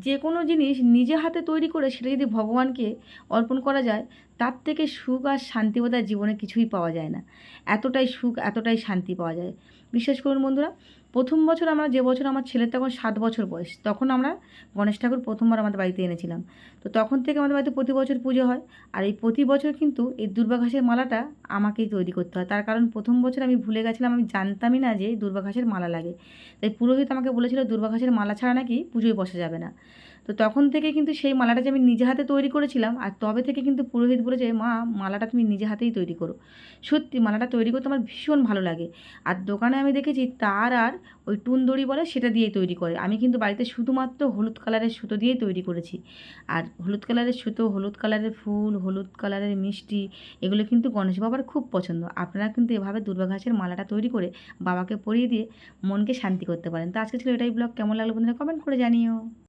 যে কোনো জিনিস নিজে হাতে তৈরি করে সেটা যদি ভগবানকে অর্পণ করা যায়, তার থেকে সুখ আর শান্তি বোধহয় জীবনে কিছুই পাওয়া যায় না। এতটাই সুখ, এতটাই শান্তি পাওয়া যায়। বিশ্বাস করুন বন্ধুরা, প্রথম বছর আমরা, যে বছর আমার ছেলের তখন 7 বছর বয়স, তখন আমরা গণেশ ঠাকুর প্রথমবার আমাদের বাড়িতে এনেছিলাম। তো তখন থেকে আমাদের বাড়িতে প্রতি বছর পুজো হয়। আর এই প্রতি বছর কিন্তু এই দুর্বা ঘাসের মালাটা আমাকেই তৈরি করতে হয়। তার কারণ প্রথম বছর আমি ভুলে গেছিলাম, আমি জানতামই না যে দুর্বা ঘাসের মালা লাগে। তাই পুরোহিত আমাকে বলেছিল দুর্বা ঘাসের মালা ছাড়া নাকি পুজোয় বসা যাবে না। তো তখন থেকে কিন্তু সেই মালাটা যে আমি নিজে হাতে তৈরি করেছিলাম, আর তবে থেকে কিন্তু পুরোহিত বলেছে, মা মালাটা তুমি নিজে হাতেই তৈরি করো। সত্যি মালাটা তৈরি করতে আমার ভীষণ ভালো লাগে। আর দোকানে আমি দেখেছি তার আর ওই টুনদড়ি বলে সেটা দিয়েই তৈরি করে। আমি কিন্তু বাড়িতে শুধুমাত্র হলুদ কালারের সুতো দিয়েই তৈরি করেছি। আর হলুদ কালারের সুতো, হলুদ কালারের ফুল, হলুদ কালারের মিষ্টি, এগুলো কিন্তু গণেশ বাবার খুব পছন্দ। আপনারা কিন্তু এভাবে দুর্বা ঘাসের মালাটা তৈরি করে বাবাকে পরিয়ে দিয়ে মনকে শান্তি করতে পারেন। তো আজকে ছিল এটাই ব্লগ। কেমন লাগলো বন্ধুরা কমেন্ট করে জানিও।